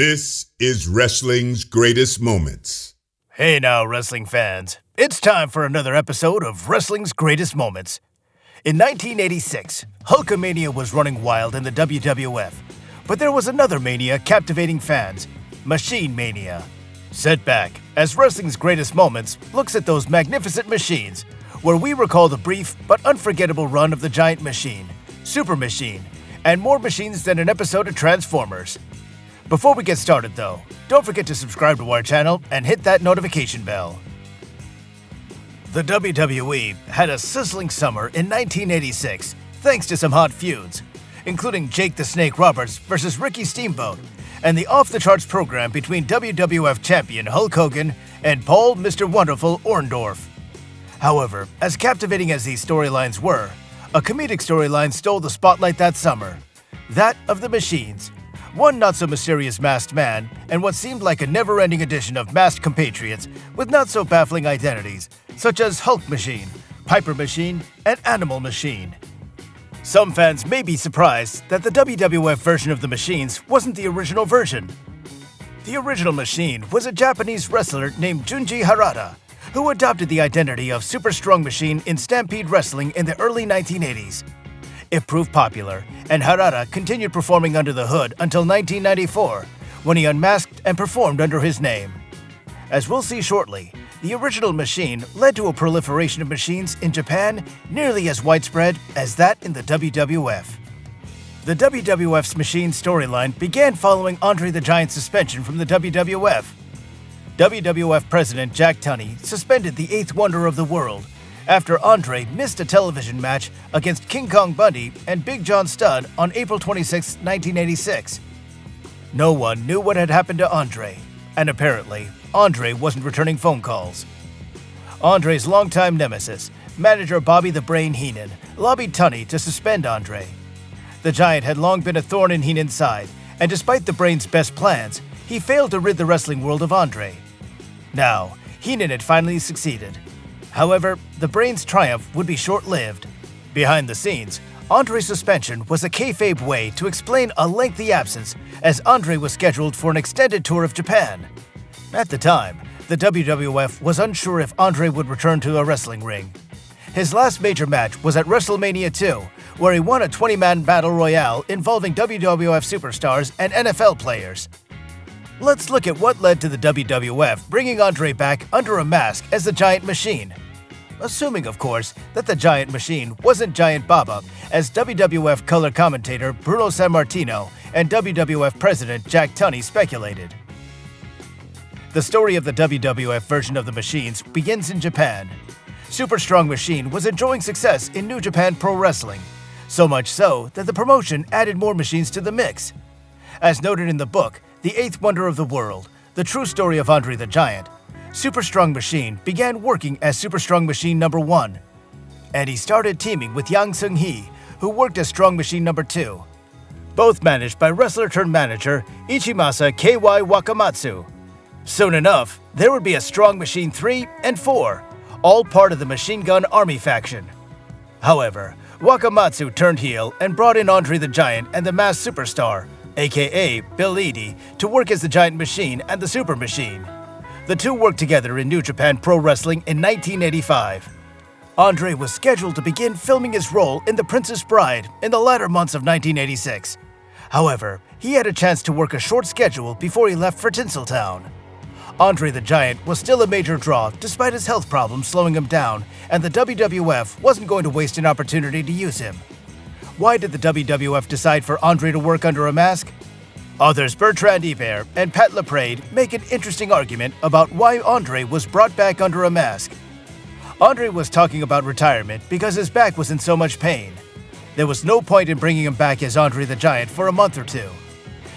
This is wrestling's greatest moments. Hey now, wrestling fans. It's time for another episode of Wrestling's Greatest Moments. In 1986, Hulkamania was running wild in the WWF, but there was another mania captivating fans, Machinemania. Sit back as Wrestling's Greatest Moments looks at those magnificent machines, where we recall the brief but unforgettable run of the Giant Machine, Super Machine, and more machines than an episode of Transformers. Before we get started though, don't forget to subscribe to our channel and hit that notification bell. The WWE had a sizzling summer in 1986 thanks to some hot feuds, including Jake the Snake Roberts versus Ricky Steamboat, and the off-the-charts program between WWF champion Hulk Hogan and Paul Mr. Wonderful Orndorff. However, as captivating as these storylines were, a comedic storyline stole the spotlight that summer, that of the Machines. One not-so-mysterious masked man, and what seemed like a never-ending edition of masked compatriots with not-so-baffling identities, such as Hulk Machine, Piper Machine, and Animal Machine. Some fans may be surprised that the WWF version of the Machines wasn't the original version. The original Machine was a Japanese wrestler named Junji Harada, who adopted the identity of Super Strong Machine in Stampede Wrestling in the early 1980s. It proved popular, and Harada continued performing under the hood until 1994, when he unmasked and performed under his name. As we'll see shortly, the original Machine led to a proliferation of machines in Japan nearly as widespread as that in the WWF. The WWF's Machine storyline began following Andre the Giant's suspension from the WWF. WWF President Jack Tunney suspended the Eighth Wonder of the World after Andre missed a television match against King Kong Bundy and Big John Studd on April 26, 1986. No one knew what had happened to Andre, and apparently, Andre wasn't returning phone calls. Andre's longtime nemesis, manager Bobby the Brain Heenan, lobbied Tunney to suspend Andre. The Giant had long been a thorn in Heenan's side, and despite the Brain's best plans, he failed to rid the wrestling world of Andre. Now, Heenan had finally succeeded. However, the Brain's triumph would be short-lived. Behind the scenes, Andre's suspension was a kayfabe way to explain a lengthy absence, as Andre was scheduled for an extended tour of Japan. At the time, the WWF was unsure if Andre would return to a wrestling ring. His last major match was at Wrestlemania 2, where he won a 20-man battle royale involving WWF superstars and NFL players. Let's look at what led to the WWF bringing Andre back under a mask as the Giant Machine. Assuming, of course, that the Giant Machine wasn't Giant Baba, as WWF color commentator Bruno Sammartino and WWF President Jack Tunney speculated. The story of the WWF version of the Machines begins in Japan. Super Strong Machine was enjoying success in New Japan Pro Wrestling, so much so that the promotion added more machines to the mix. As noted in the book, The Eighth Wonder of the World, The True Story of Andre the Giant, Super Strong Machine began working as Super Strong Machine No. 1, and he started teaming with Yang Seung-hee, who worked as Strong Machine No. 2, both managed by wrestler-turned-manager Ichimasa K.Y. Wakamatsu. Soon enough, there would be a Strong Machine 3 and 4, all part of the Machine Gun Army faction. However, Wakamatsu turned heel and brought in Andre the Giant and the Masked Superstar, aka Bill Eadie, to work as the Giant Machine and the Super Machine. The two worked together in New Japan Pro Wrestling in 1985. Andre was scheduled to begin filming his role in The Princess Bride in the latter months of 1986. However, he had a chance to work a short schedule before he left for Tinseltown. Andre the Giant was still a major draw despite his health problems slowing him down, and the WWF wasn't going to waste an opportunity to use him. Why did the WWF decide for Andre to work under a mask? Authors Bertrand Hébert and Pat Laprade make an interesting argument about why Andre was brought back under a mask. Andre was talking about retirement because his back was in so much pain. There was no point in bringing him back as Andre the Giant for a month or two.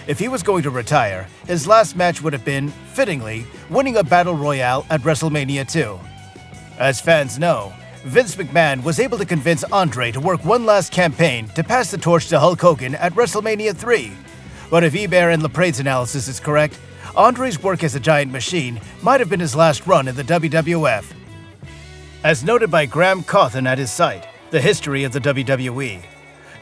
If he was going to retire, his last match would have been, fittingly, winning a battle royale at Wrestlemania 2. As fans know, Vince McMahon was able to convince Andre to work one last campaign to pass the torch to Hulk Hogan at Wrestlemania 3. But if Hébert and Laprade's analysis is correct, Andre's work as a Giant Machine might have been his last run in the WWF. As noted by Graham Cawthon at his site, The History of the WWE,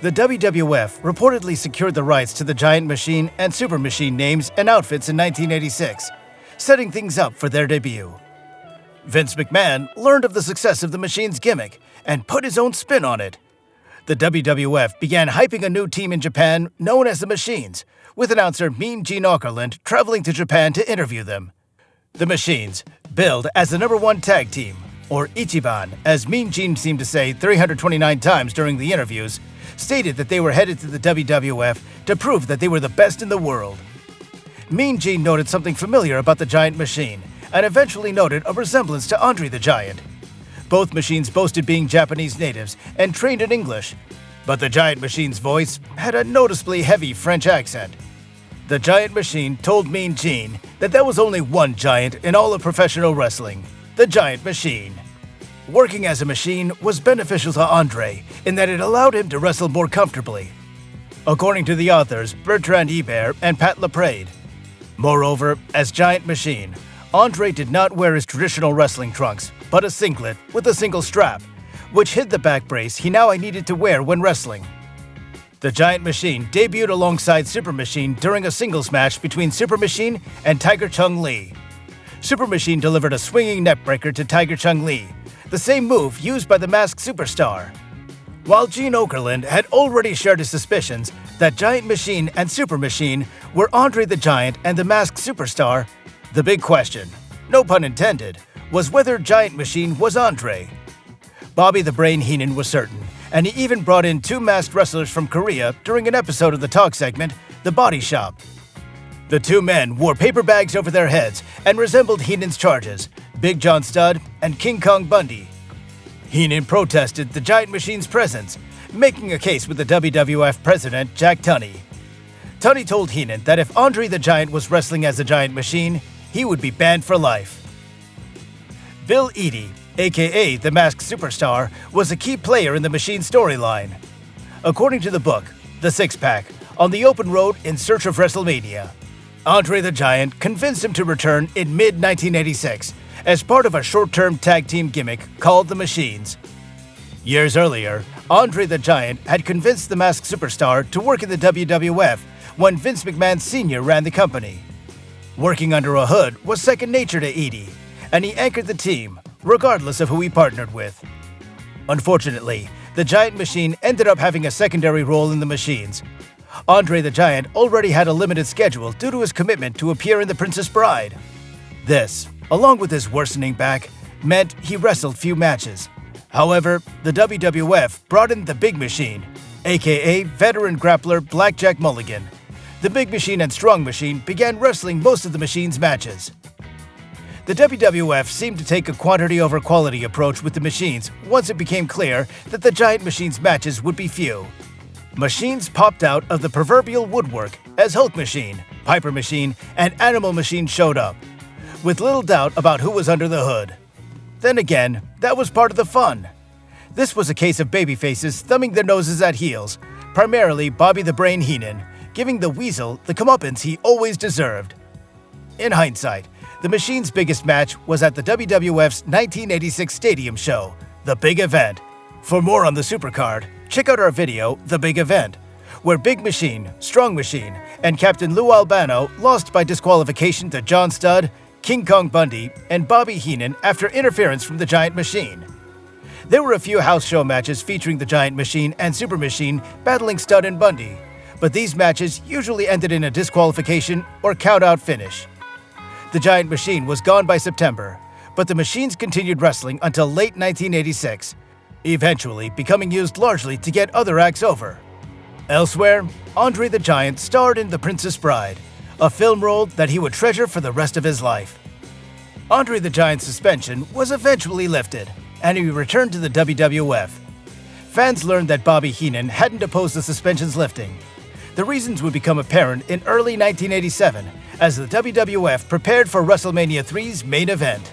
The WWF reportedly secured the rights to the Giant Machine and Super Machine names and outfits in 1986, setting things up for their debut. Vince McMahon learned of the success of the Machine's gimmick and put his own spin on it. The WWF began hyping a new team in Japan known as the Machines, with announcer Mean Gene Okerlund traveling to Japan to interview them. The Machines, billed as the #1 tag team, or Ichiban, as Mean Gene seemed to say 329 times during the interviews, stated that they were headed to the WWF to prove that they were the best in the world. Mean Gene noted something familiar about the Giant Machine, and eventually noted a resemblance to Andre the Giant. Both machines boasted being Japanese natives and trained in English, but the Giant Machine's voice had a noticeably heavy French accent. The Giant Machine told Mean Gene that there was only one giant in all of professional wrestling, the Giant Machine. Working as a machine was beneficial to Andre in that it allowed him to wrestle more comfortably, according to the authors Bertrand Hebert and Pat Laprade. Moreover, as Giant Machine, Andre did not wear his traditional wrestling trunks, but a singlet with a single strap, which hid the back brace he now needed to wear when wrestling. The Giant Machine debuted alongside Super Machine during a singles match between Super Machine and Tiger Chung Lee. Super Machine delivered a swinging neckbreaker to Tiger Chung Lee, the same move used by the Masked Superstar. While Gene Okerlund had already shared his suspicions that Giant Machine and Super Machine were Andre the Giant and the Masked Superstar, the big question, no pun intended, was whether Giant Machine was Andre. Bobby the Brain Heenan was certain, and he even brought in 2 masked wrestlers from Korea during an episode of the talk segment, The Body Shop. The 2 men wore paper bags over their heads and resembled Heenan's charges, Big John Studd and King Kong Bundy. Heenan protested the Giant Machine's presence, making a case with the WWF president, Jack Tunney. Tunney told Heenan that if Andre the Giant was wrestling as a Giant Machine, he would be banned for life. Bill Eadie, aka the Masked Superstar, was a key player in the Machine storyline. According to the book, The Six-Pack, On the Open Road in Search of Wrestlemania, Andre the Giant convinced him to return in mid-1986 as part of a short-term tag team gimmick called the Machines. Years earlier, Andre the Giant had convinced the Masked Superstar to work in the WWF when Vince McMahon Sr. ran the company. Working under a hood was second nature to Eadie, and he anchored the team, regardless of who he partnered with. Unfortunately, the Giant Machine ended up having a secondary role in the Machines. Andre the Giant already had a limited schedule due to his commitment to appear in The Princess Bride. This, along with his worsening back, meant he wrestled few matches. However, the WWF brought in the Big Machine, aka veteran grappler Blackjack Mulligan. The Big Machine and Strong Machine began wrestling most of the Machine's matches. The WWF seemed to take a quantity over quality approach with the Machines once it became clear that the Giant Machine's matches would be few. Machines popped out of the proverbial woodwork as Hulk Machine, Piper Machine, and Animal Machine showed up, with little doubt about who was under the hood. Then again, that was part of the fun. This was a case of babyfaces thumbing their noses at heels, primarily Bobby the Brain Heenan, giving the Weasel the comeuppance he always deserved. In hindsight, the Machine's biggest match was at the WWF's 1986 Stadium show, The Big Event. For more on the Supercard, check out our video, The Big Event, where Big Machine, Strong Machine, and Captain Lou Albano lost by disqualification to John Studd, King Kong Bundy, and Bobby Heenan after interference from the Giant Machine. There were a few house show matches featuring the Giant Machine and Super Machine battling Studd and Bundy, but these matches usually ended in a disqualification or count-out finish. The Giant Machine was gone by September, but the Machines continued wrestling until late 1986, eventually becoming used largely to get other acts over. Elsewhere, Andre the Giant starred in The Princess Bride, a film role that he would treasure for the rest of his life. Andre the Giant's suspension was eventually lifted, and he returned to the WWF. Fans learned that Bobby Heenan hadn't opposed the suspension's lifting. The reasons would become apparent in early 1987 as the WWF prepared for Wrestlemania 3's main event.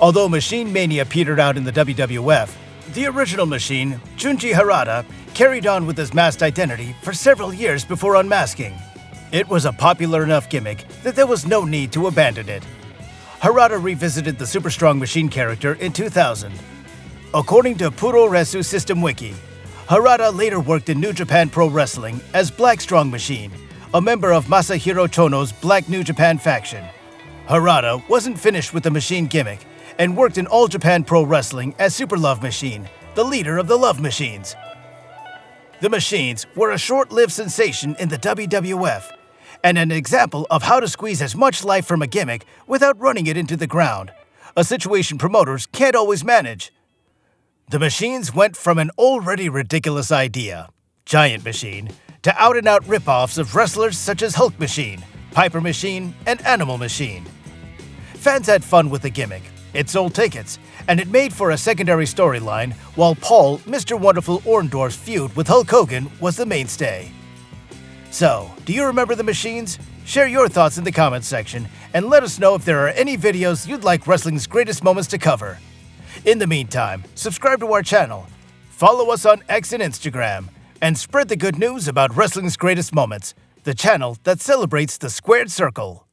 Although Machine Mania petered out in the WWF, the original Machine, Junji Harada, carried on with his masked identity for several years before unmasking. It was a popular enough gimmick that there was no need to abandon it. Harada revisited the Super Strong Machine character in 2000. According to Puro Resu System Wiki, Harada later worked in New Japan Pro Wrestling as Black Strong Machine, a member of Masahiro Chono's Black New Japan faction. Harada wasn't finished with the Machine gimmick and worked in All Japan Pro Wrestling as Super Love Machine, the leader of the Love Machines. The Machines were a short-lived sensation in the WWF and an example of how to squeeze as much life from a gimmick without running it into the ground, a situation promoters can't always manage. The Machines went from an already ridiculous idea, Giant Machine, to out-and-out rip-offs of wrestlers such as Hulk Machine, Piper Machine, and Animal Machine. Fans had fun with the gimmick, it sold tickets, and it made for a secondary storyline while Paul, Mr. Wonderful Orndorff's feud with Hulk Hogan was the mainstay. So, do you remember the Machines? Share your thoughts in the comments section and let us know if there are any videos you'd like wrestling's greatest moments to cover. In the meantime, subscribe to our channel, follow us on X and Instagram, and spread the good news about wrestling's greatest moments, the channel that celebrates the squared circle.